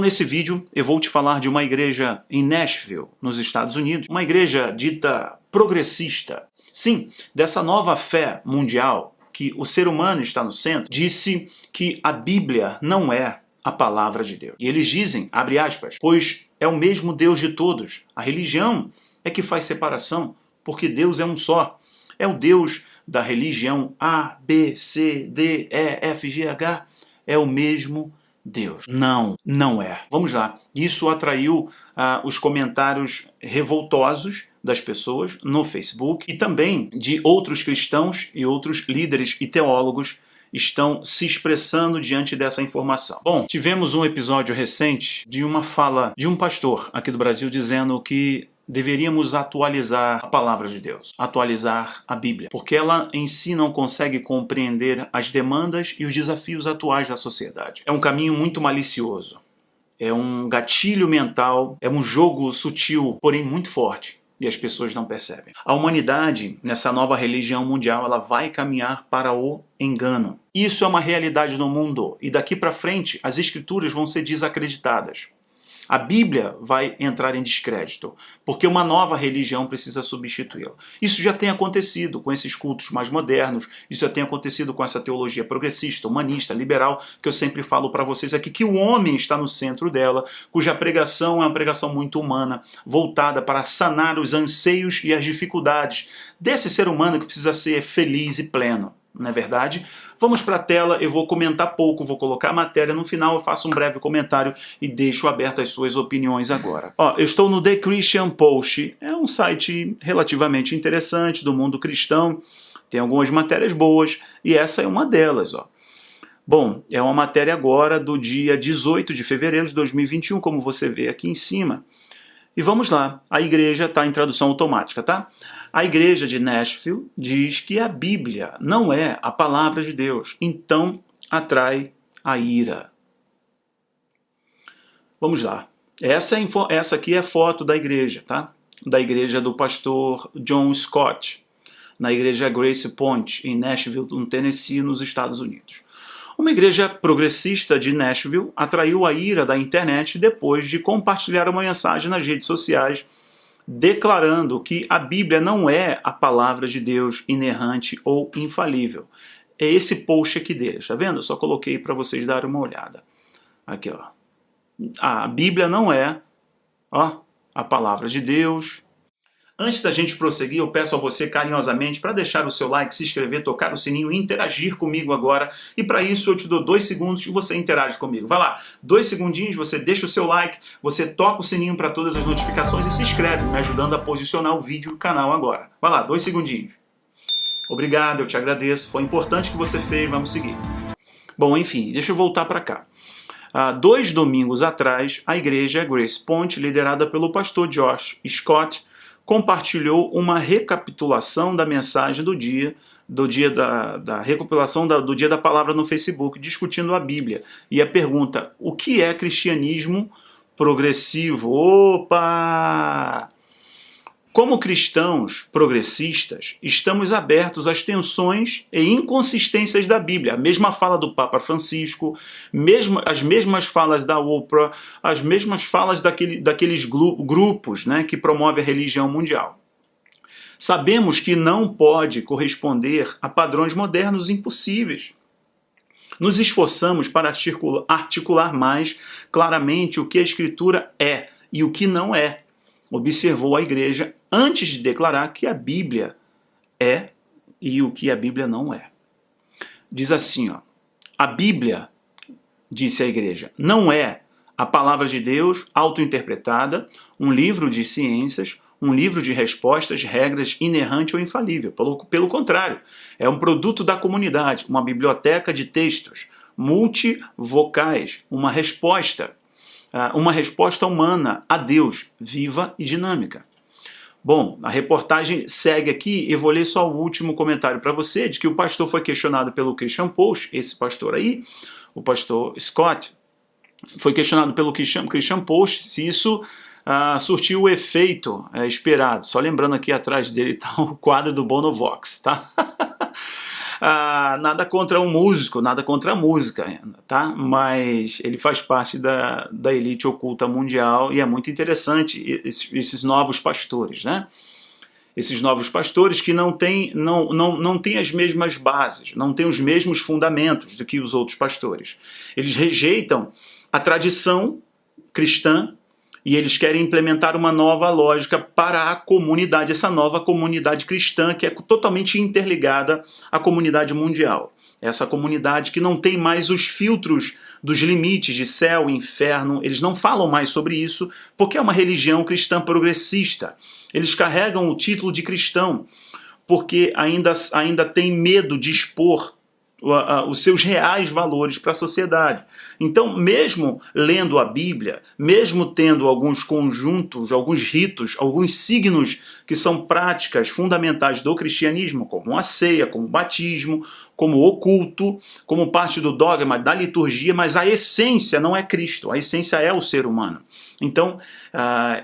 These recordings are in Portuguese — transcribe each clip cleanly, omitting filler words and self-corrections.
Nesse vídeo eu vou te falar de uma igreja em Nashville, nos Estados Unidos, uma igreja dita progressista. Sim, dessa nova fé mundial que o ser humano está no centro, disse que a Bíblia não é a palavra de Deus. E eles dizem, abre aspas, pois é o mesmo Deus de todos. A religião é que faz separação, porque Deus é um só. É o Deus da religião A, B, C, D, E, F, G, H. É o mesmo Deus. Não, não é. Vamos lá. Isso atraiu os comentários revoltosos das pessoas no Facebook e também de outros cristãos e outros líderes e teólogos estão se expressando diante dessa informação. Bom, tivemos um episódio recente de uma fala de um pastor aqui do Brasil dizendo que deveríamos atualizar a palavra de Deus, atualizar a Bíblia, porque ela em si não consegue compreender as demandas e os desafios atuais da sociedade. É um caminho muito malicioso, é um gatilho mental, é um jogo sutil, porém muito forte, e as pessoas não percebem. A humanidade, nessa nova religião mundial, ela vai caminhar para o engano. Isso é uma realidade no mundo, e daqui para frente as escrituras vão ser desacreditadas. A Bíblia vai entrar em descrédito, porque uma nova religião precisa substituí-la. Isso já tem acontecido com esses cultos mais modernos, isso já tem acontecido com essa teologia progressista, humanista, liberal, que eu sempre falo para vocês aqui, que o homem está no centro dela, cuja pregação é uma pregação muito humana, voltada para sanar os anseios e as dificuldades desse ser humano que precisa ser feliz e pleno. Não é verdade? Vamos para a tela, eu vou comentar pouco, vou colocar a matéria, no final eu faço um breve comentário e deixo aberto as suas opiniões agora. Eu estou no The Christian Post, é um site relativamente interessante do mundo cristão, tem algumas matérias boas e essa é uma delas. Bom, é uma matéria agora do dia 18 de fevereiro de 2021, como você vê aqui em cima. E vamos lá, a igreja está em tradução automática, tá? A igreja de Nashville diz que a Bíblia não é a palavra de Deus, então atrai a ira. Vamos lá. Essa aqui é a foto da igreja, tá? Da igreja do pastor John Scott, na igreja Grace Point, em Nashville, no Tennessee, nos Estados Unidos. Uma igreja progressista de Nashville atraiu a ira da internet depois de compartilhar uma mensagem nas redes sociais declarando que a Bíblia não é a palavra de Deus inerrante ou infalível. É esse post aqui deles, tá vendo? Eu só coloquei para vocês darem uma olhada. Aqui, ó. A Bíblia não é, a palavra de Deus. Antes da gente prosseguir, eu peço a você carinhosamente para deixar o seu like, se inscrever, tocar o sininho e interagir comigo agora. E para isso eu te dou 2 segundos e você interage comigo. Vai lá, 2 segundinhos, você deixa o seu like, você toca o sininho para todas as notificações e se inscreve, me ajudando a posicionar o vídeo e o canal agora. Vai lá, 2 segundinhos. Obrigado, eu te agradeço. Foi importante que você fez, vamos seguir. Bom, enfim, deixa eu voltar para cá. 2 domingos atrás, a igreja Grace Point, liderada pelo pastor Josh Scott, compartilhou uma recapitulação da mensagem do dia da recopilação do dia da palavra no Facebook, discutindo a Bíblia. E a pergunta, o que é cristianismo progressivo? Opa! Como cristãos progressistas, estamos abertos às tensões e inconsistências da Bíblia. A mesma fala do Papa Francisco, as mesmas falas da Oprah, as mesmas falas daqueles grupos, né, que promovem a religião mundial. Sabemos que não pode corresponder a padrões modernos impossíveis. Nos esforçamos para articular mais claramente o que a Escritura é e o que não é, observou a igreja antes de declarar que a Bíblia é e o que a Bíblia não é. Diz assim, a Bíblia, disse a igreja, não é a palavra de Deus auto-interpretada, um livro de ciências, um livro de respostas, regras, inerrante ou infalível. Pelo contrário, é um produto da comunidade, uma biblioteca de textos multivocais, uma resposta humana a Deus, viva e dinâmica. Bom, a reportagem segue aqui, eu vou ler só o último comentário para você, de que o pastor foi questionado pelo Christian Post, esse pastor aí, o pastor Scott, foi questionado pelo Christian Post se isso surtiu o efeito esperado. Só lembrando aqui atrás dele está o quadro do Bonovox, tá? Nada contra um músico, nada contra a música, tá? Mas ele faz parte da elite oculta mundial e é muito interessante esses novos pastores, né? Esses novos pastores que não têm as mesmas bases, não têm os mesmos fundamentos do que os outros pastores. Eles rejeitam a tradição cristã e eles querem implementar uma nova lógica para a comunidade, essa nova comunidade cristã que é totalmente interligada à comunidade mundial. Essa comunidade que não tem mais os filtros dos limites de céu e inferno, eles não falam mais sobre isso, porque é uma religião cristã progressista. Eles carregam o título de cristão, porque ainda tem medo de expor os seus reais valores para a sociedade. Então, mesmo lendo a Bíblia, mesmo tendo alguns conjuntos, alguns ritos, alguns signos que são práticas fundamentais do cristianismo, como a ceia, como o batismo, como o culto, como parte do dogma da liturgia, mas a essência não é Cristo, a essência é o ser humano. Então,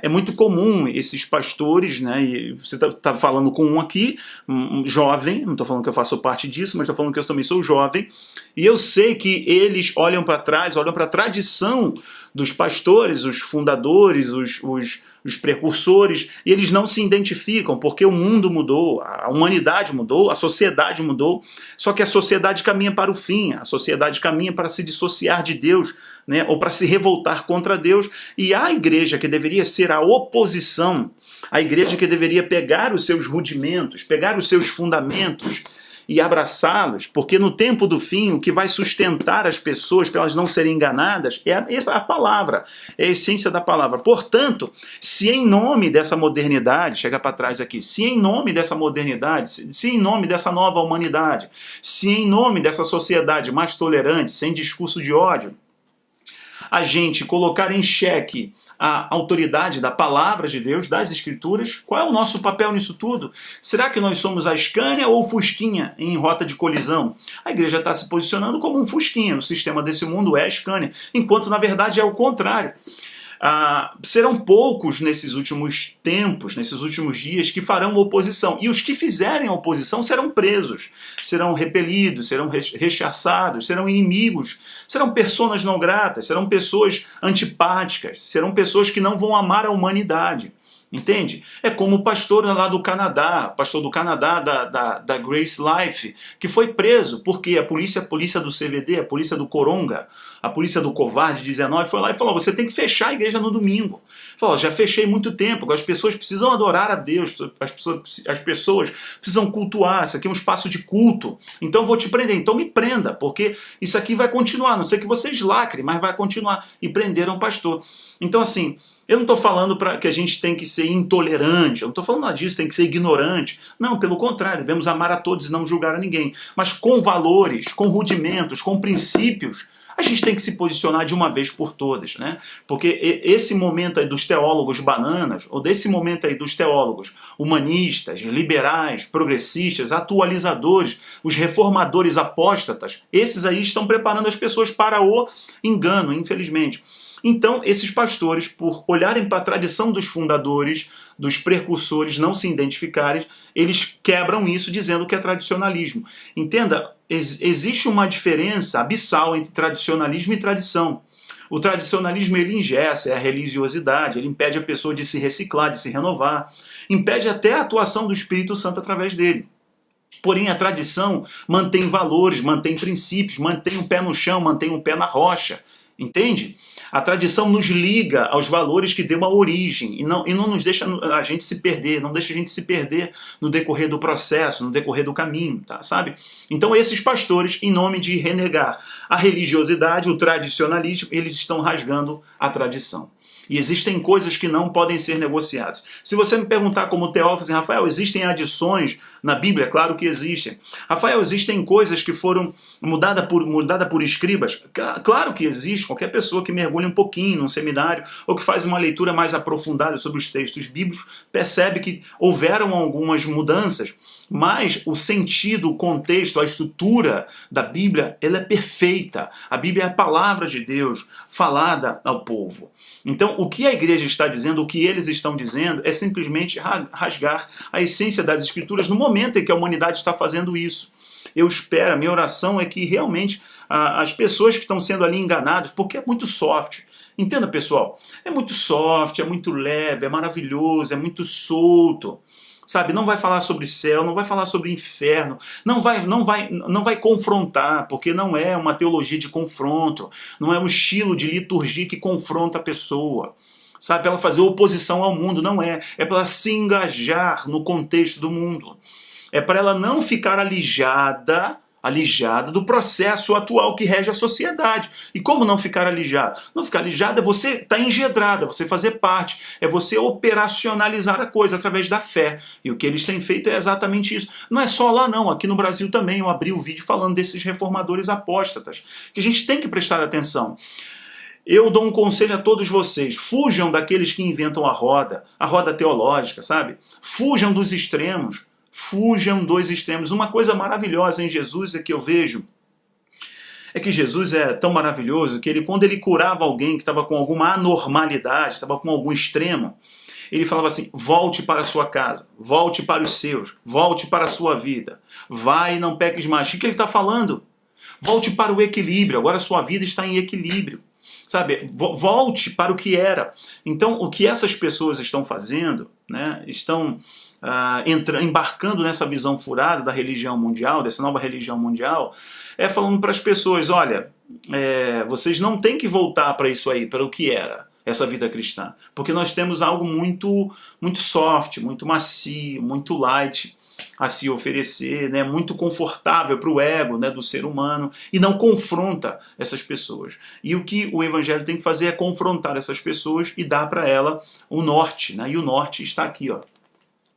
é muito comum esses pastores, né, e você está falando com um aqui, um jovem, não estou falando que eu faço parte disso, mas estou falando que eu também sou jovem, e eu sei que eles olham para trás, olham para a tradição dos pastores, os fundadores, os precursores, e eles não se identificam, porque o mundo mudou, a humanidade mudou, a sociedade mudou, só que a sociedade caminha para o fim, a sociedade caminha para se dissociar de Deus, né, ou para se revoltar contra Deus, e a igreja que deveria ser a oposição, a igreja que deveria pegar os seus rudimentos, pegar os seus fundamentos e abraçá-los, porque no tempo do fim o que vai sustentar as pessoas para elas não serem enganadas é a palavra, é a essência da palavra. Portanto, se em nome dessa modernidade, chega para trás aqui, se em nome dessa modernidade, se em nome dessa nova humanidade, se em nome dessa sociedade mais tolerante, sem discurso de ódio, a gente colocar em xeque a autoridade da palavra de Deus, das Escrituras, qual é o nosso papel nisso tudo? Será que nós somos a Scania ou o Fusquinha em rota de colisão? A igreja está se posicionando como um Fusquinha, o sistema desse mundo é a Scania, enquanto na verdade é o contrário. Serão poucos nesses últimos tempos, nesses últimos dias, que farão oposição. E os que fizerem oposição serão presos, serão repelidos, serão rechaçados, serão inimigos, serão pessoas não gratas, serão pessoas antipáticas, serão pessoas que não vão amar a humanidade. Entende? É como o pastor lá do Canadá, pastor do Canadá da Grace Life, que foi preso porque a polícia do CVD, a polícia do Coronga, a polícia do Covarde 19 foi lá e falou: você tem que fechar a igreja no domingo. Falou: já fechei muito tempo, as pessoas precisam adorar a Deus, as pessoas precisam cultuar, isso aqui é um espaço de culto, então eu vou te prender, então me prenda, porque isso aqui vai continuar, a não sei que vocês lacrem, mas vai continuar. E prenderam o pastor. Então assim, eu não estou falando que a gente tem que ser intolerante, eu não estou falando nada disso, tem que ser ignorante. Não, pelo contrário, devemos amar a todos e não julgar a ninguém. Mas com valores, com rudimentos, com princípios, a gente tem que se posicionar de uma vez por todas, né? Porque esse momento aí dos teólogos bananas, ou desse momento aí dos teólogos humanistas, liberais, progressistas, atualizadores, os reformadores apóstatas, esses aí estão preparando as pessoas para o engano, infelizmente. Então, esses pastores, por olharem para a tradição dos fundadores, dos precursores, não se identificarem, eles quebram isso dizendo que é tradicionalismo. Entenda, existe uma diferença abissal entre tradicionalismo e tradição. O tradicionalismo, ele engessa, é a religiosidade, ele impede a pessoa de se reciclar, de se renovar, impede até a atuação do Espírito Santo através dele. Porém, a tradição mantém valores, mantém princípios, mantém um pé no chão, mantém um pé na rocha. Entende? A tradição nos liga aos valores que deu a origem e não nos deixa a gente se perder, não deixa a gente se perder no decorrer do processo, no decorrer do caminho, tá? Sabe? Então esses pastores, em nome de renegar a religiosidade, o tradicionalismo, eles estão rasgando a tradição. E existem coisas que não podem ser negociadas. Se você me perguntar como teólogo, assim, Rafael, existem adições na Bíblia? Claro que existem. Rafael, existem coisas que foram mudadas por escribas? Claro que existe. Qualquer pessoa que mergulha um pouquinho num seminário ou que faz uma leitura mais aprofundada sobre os textos bíblicos percebe que houveram algumas mudanças, mas o sentido, o contexto, a estrutura da Bíblia, ela é perfeita. A Bíblia é a palavra de Deus falada ao povo. Então, o que a igreja está dizendo, o que eles estão dizendo, é simplesmente rasgar a essência das Escrituras no momento em que a humanidade está fazendo isso. Eu espero, a minha oração é que realmente as pessoas que estão sendo ali enganadas, porque é muito soft. Entenda, pessoal, é muito soft, é muito leve, é maravilhoso, é muito solto. Sabe, não vai falar sobre céu, não vai falar sobre inferno, não vai confrontar, porque não é uma teologia de confronto, não é um estilo de liturgia que confronta a pessoa. Sabe, para ela fazer oposição ao mundo, não é. É para ela se engajar no contexto do mundo. É para ela não ficar alijada do processo atual que rege a sociedade. E como não ficar alijado? Não ficar alijado é você estar engedrada, você fazer parte, é você operacionalizar a coisa através da fé. E o que eles têm feito é exatamente isso. Não é só lá não, aqui no Brasil também eu abri o vídeo falando desses reformadores apóstatas, que a gente tem que prestar atenção. Eu dou um conselho a todos vocês, fujam daqueles que inventam a roda teológica, sabe? Fujam dos extremos. Fujam dos extremos. Uma coisa maravilhosa em Jesus é que eu vejo é que Jesus é tão maravilhoso que quando ele curava alguém que estava com alguma anormalidade, estava com algum extremo, ele falava assim: volte para a sua casa, volte para os seus, volte para a sua vida, vai e não peques mais. O que ele está falando? Volte para o equilíbrio, agora a sua vida está em equilíbrio. Sabe, volte para o que era. Então, o que essas pessoas estão fazendo, né, estão embarcando nessa visão furada da religião mundial, dessa nova religião mundial, é falando para as pessoas: olha, vocês não têm que voltar para isso aí, para o que era essa vida cristã, porque nós temos algo muito, muito soft, muito macio, muito light a se oferecer, né, muito confortável para o ego, né, do ser humano, e não confronta essas pessoas. E o que o evangelho tem que fazer é confrontar essas pessoas e dar para ela o norte, né, e o norte está aqui, ó.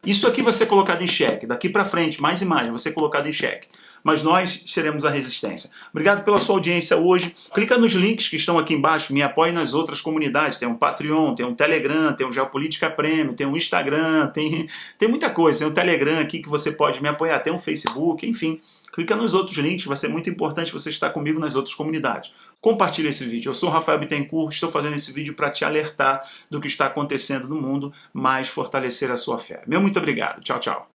Isso aqui vai ser colocado em xeque, daqui para frente, mais e mais, vai ser colocado em xeque. Mas nós seremos a resistência. Obrigado pela sua audiência hoje. Clica nos links que estão aqui embaixo, me apoie nas outras comunidades. Tem um Patreon, tem um Telegram, tem um Geopolítica Premium, tem um Instagram, tem muita coisa. Tem um Telegram aqui que você pode me apoiar, tem um Facebook, enfim. Clica nos outros links, vai ser muito importante você estar comigo nas outras comunidades. Compartilhe esse vídeo. Eu sou o Rafael Bittencourt, estou fazendo esse vídeo para te alertar do que está acontecendo no mundo, mas fortalecer a sua fé. Meu muito obrigado. Tchau, tchau.